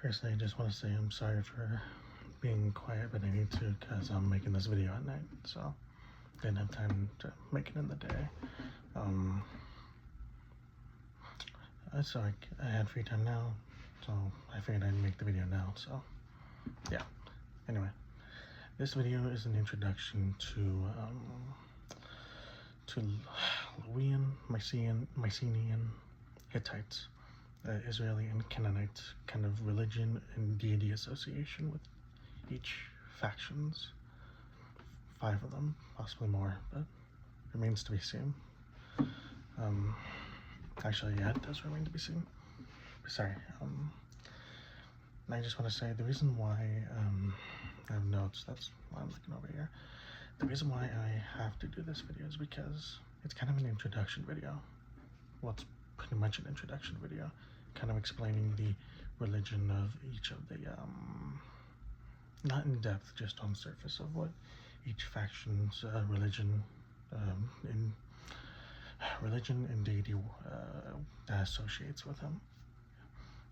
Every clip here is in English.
Firstly, I just want to say I'm sorry for being quiet, but I need to because I'm making this video at night, so I didn't have time to make it in the day. So I had free time now, so I figured I'd make the video now, so yeah. Anyway, this video is an introduction to Luwian, Mycenaean, Hittites, Israeli and Canaanite kind of religion and deity association with each factions. 5 of them, possibly more, but remains to be seen. Actually, yeah, it does remain to be seen. Sorry. I just want to say the reason why I have notes. That's why I'm looking over here. The reason why I have to do this video is because it's kind of an introduction video. Well, it's pretty much an introduction video, kind of explaining the religion of each of the, not in depth, just on surface of what each faction's religion and deity associates with them.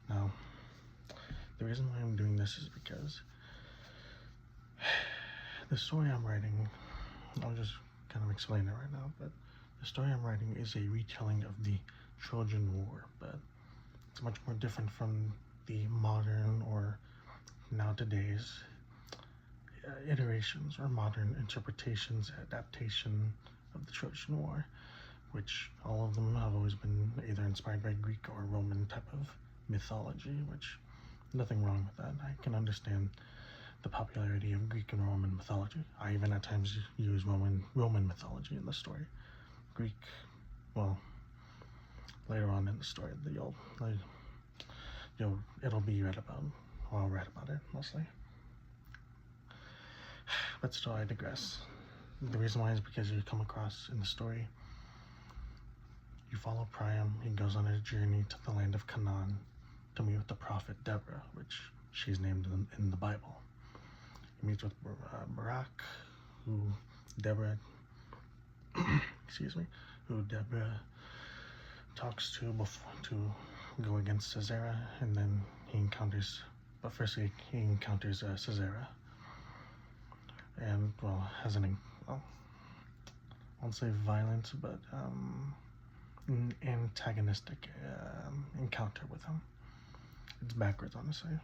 Now, the reason why I'm doing this is because the story I'm writing, I'll just kind of explain it right now, but the story I'm writing is a retelling of the Trojan War, but it's much more different from the modern or now today's iterations or modern interpretations, adaptation of the Trojan War, which all of them have always been either inspired by Greek or Roman type of mythology, which nothing wrong with that. I can understand the popularity of Greek and Roman mythology. I even at times use Roman mythology in the story. Greek, well, later on in the story, it'll be read about, or I'll read about it mostly. But still, I digress. The reason why is because you come across in the story, you follow Priam. He goes on a journey to the land of Canaan to meet with the prophet Deborah, which she's named in the Bible. He meets with Barak, who Deborah talks to before to go against Sisera, and then he encounters, but first he encounters Sisera, and well, has I won't say violent, but an antagonistic encounter with him. It's backwards, honestly,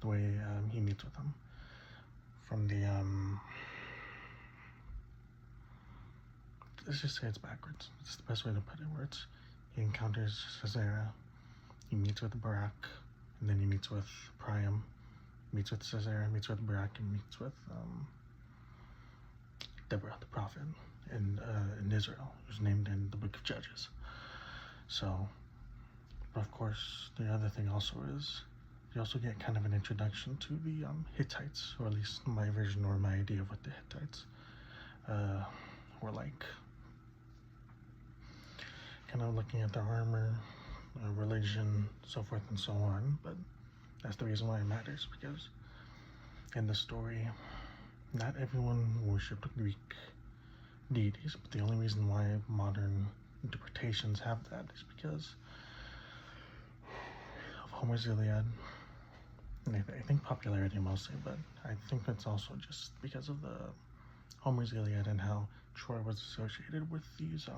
the way he meets with him. From the let's just say it's backwards. It's the best way to put it. Where he encounters Sisera, he meets with Barak, and then he meets with Priam, meets with Sisera, meets with Barak, and meets with Deborah, the prophet, in Israel, who's named in the Book of Judges. So, but of course, the other thing also is you also get kind of an introduction to the Hittites, or at least my version or my idea of what the Hittites were like. Kind of looking at their armor, religion, so forth and so on. But that's the reason why it matters, because in the story, not everyone worshipped Greek deities, but the only reason why modern interpretations have that is because of Homer's Iliad. And I think popularity mostly, but I think it's also just because of the Homer's Iliad and how Troy was associated with these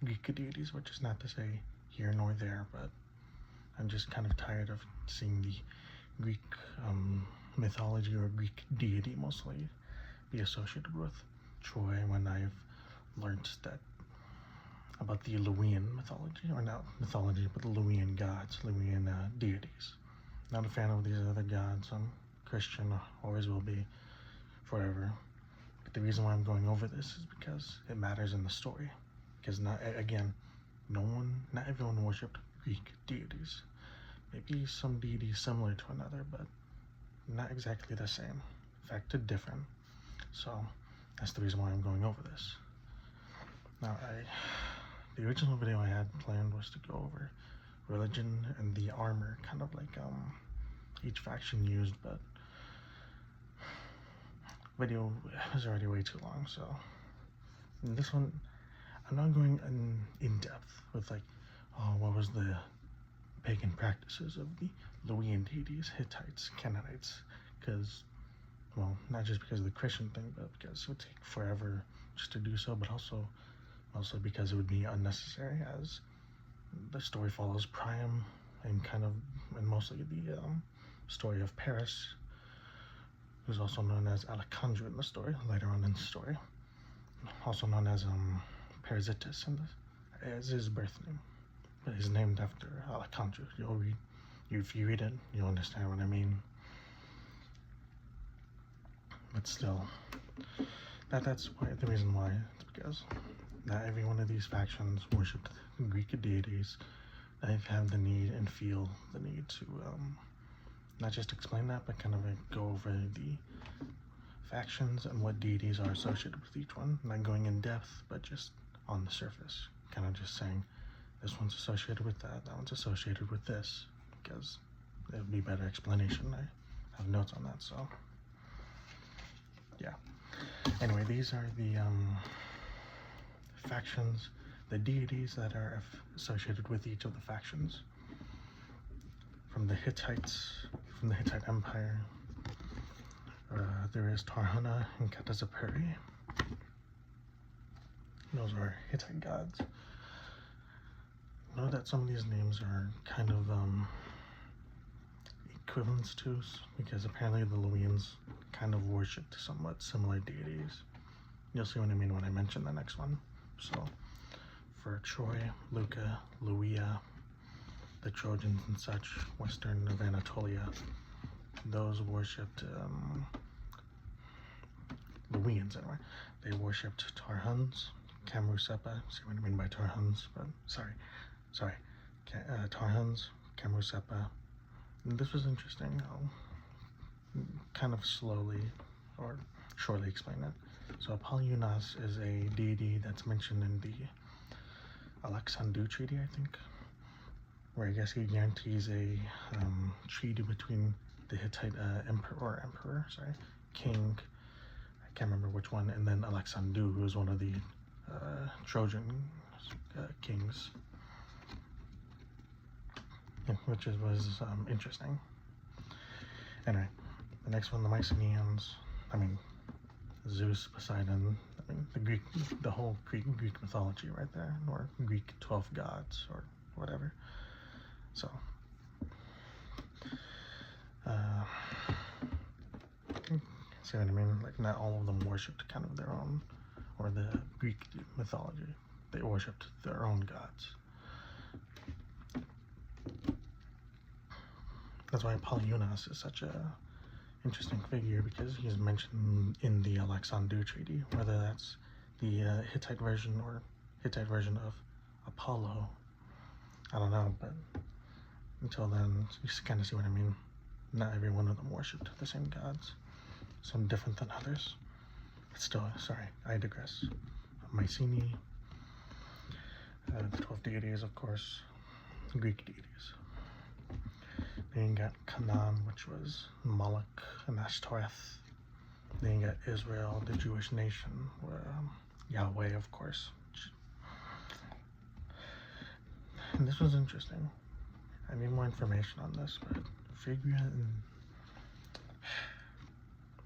Greek deities, which is not to say here nor there, but I'm just kind of tired of seeing the Greek mythology or Greek deity mostly be associated with Troy, when I've learned that about the Luwian mythology, or not mythology, but the Luwian gods, Luwian deities. Not a fan of these other gods. I'm Christian, always will be, forever. But the reason why I'm going over this is because it matters in the story. Because not everyone worshipped Greek deities. Maybe some deities similar to another, but not exactly the same. In fact, different. So that's the reason why I'm going over this. Now, the original video I had planned was to go over religion and the armor, kind of like each faction used, but video was already way too long, so in this one I'm not going in depth with like, oh, what was the pagan practices of the Luwian deities, Hittites, Canaanites, because, well, not just because of the Christian thing, but because it would take forever just to do so, but also because it would be unnecessary, as the story follows Priam and mostly the story of Paris, who's also known as Alejandro in the story, later on in the story, also known as Parasitus as his birth name, but he's named after Alejandro. If you read it, you'll understand what I mean. But still, that's the reason why. It's because not every one of these factions worshipped Greek deities. They have the need and feel the need to not just explain that, but kind of go over the factions and what deities are associated with each one. Not going in depth, but just on the surface. Kind of just saying, this one's associated with that one's associated with this, because it would be better explanation. I have notes on that, so yeah. Anyway, these are the factions, the deities that are associated with each of the factions. From the Hittites, from the Hittite Empire, there is Tarhuna and Katazapuri. Those are Hittite gods. Know that some of these names are kind of equivalents to, because apparently the Luwians kind of worshipped somewhat similar deities. You'll see what I mean when I mention the next one. So, for Troy, Luca, Luia, the Trojans and such, western of Anatolia, those worshipped Luwians anyway. They worshipped Tarhuns, Kamrusepa. See what I mean by Tarhuns? But Tarhuns, Kamrusepa. And this was interesting. I'll kind of slowly or shortly explain it. So Apollonius is a deity that's mentioned in the Alexandru Treaty, I think, where I guess he guarantees a treaty between the Hittite emperor, king, I can't remember which one, and then Alexandru, who was one of the Trojan kings, which was interesting. Anyway, the next one, the Mycenaeans, Zeus, Poseidon, the whole Greek mythology right there, or Greek 12 gods, or whatever. So, see what I mean? Like, not all of them worshipped kind of their own, or the Greek mythology. They worshipped their own gods. That's why Apollonius is such a interesting figure, because he's mentioned in the Alexandru Treaty, whether that's the Hittite version or Hittite version of Apollo. I don't know, but until then, you kind of see what I mean. Not every one of them worshipped the same gods. Some different than others. But still, sorry, I digress. Mycenae, the 12 deities, of course, Greek deities. Then you got Canaan, which was Moloch and Ashtoreth. Then you got Israel, the Jewish nation, where Yahweh, of course. And this was interesting. I need more information on this, but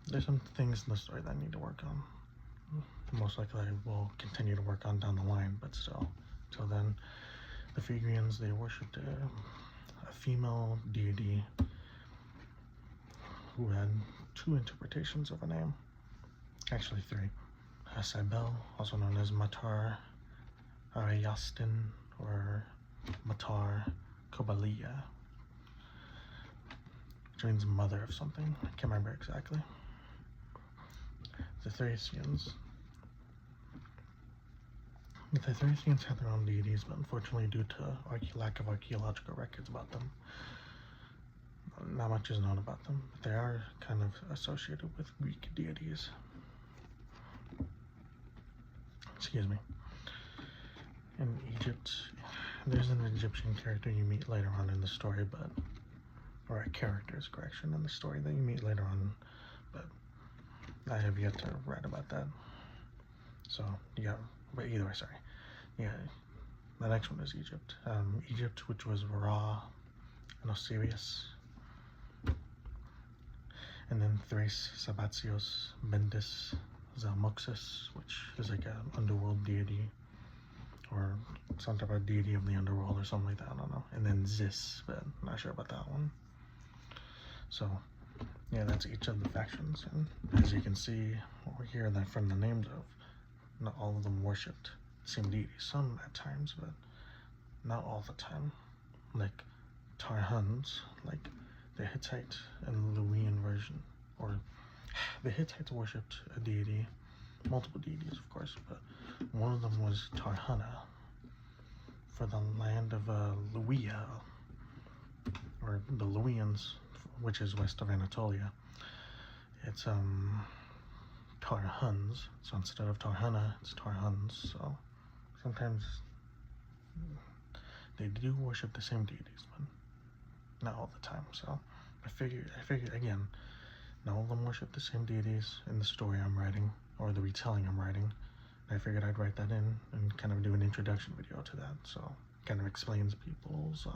there's some things in the story that I need to work on. Most likely I will continue to work on down the line, but still, till then, the Phrygians, they worshipped a female deity who had two interpretations of a name. Actually, three. Cybele, also known as Matar Arayastin, or Matar Kobalia, which means mother of something. I can't remember exactly. The Thracians. The Thracians had their own deities, but unfortunately, due to lack of archaeological records about them, not much is known about them. But they are kind of associated with Greek deities. Excuse me. In Egypt, there's an Egyptian character you meet later on in the story, or a character's correction in the story that you meet later on, but I have yet to write about that. So, but either way, sorry. Yeah, the next one is Egypt. Egypt, which was Ra and Osiris, And then Thrace, Sabatios, Bendis, Zalmoxis, which is like an underworld deity, or some type of deity of the underworld or something like that, I don't know. And then Zis, but I'm not sure about that one. So, yeah, that's each of the factions. And as you can see over here, that from the names of, not all of them worshipped the same deity. Some at times, but not all the time. Like Tarhuns, like the Hittite and Luwian version, or the Hittites worshipped a deity, multiple deities of course, but one of them was Tarhana for the land of Luwia, or the Luwians, which is west of Anatolia. It's Tarhuns, so instead of Tarhana, it's Tarhuns. So sometimes they do worship the same deities, but not all the time. So I figured again, not all of them worship the same deities in the story I'm writing, or the retelling I'm writing. I figured I'd write that in and kind of do an introduction video to that, so it kind of explains people's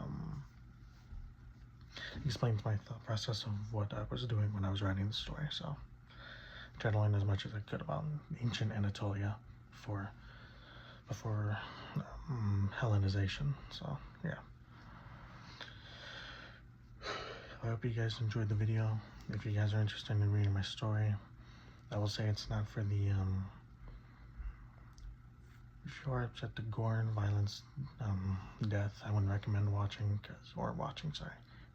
explains my thought process of what I was doing when I was writing the story. So I tried to learn as much as I could about ancient Anatolia before Hellenization. So yeah, I hope you guys enjoyed the video. If you guys are interested in reading my story, I will say it's not for the if you are upset to gore and violence, death, I wouldn't recommend watching,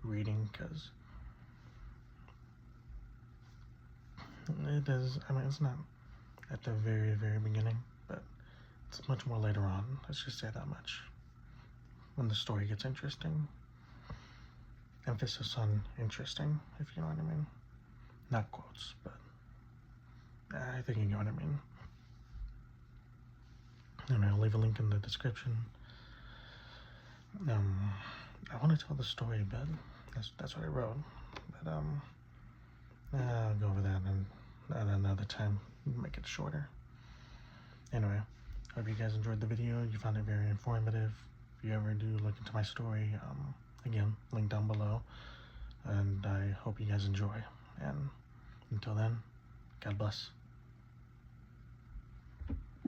reading, because it is, I mean, it's not at the very, very beginning, but it's much more later on. Let's just say that much. When the story gets interesting. Emphasis on interesting, if you know what I mean. Not quotes, but I think you know what I mean. And I'll leave a link in the description. I want to tell the story, but that's what I wrote. But I'll go over that at another time. Make it shorter. Anyway, hope you guys enjoyed the video. You found it very informative. If you ever do look into my story, again, link down below. And I hope you guys enjoy. And until then, God bless.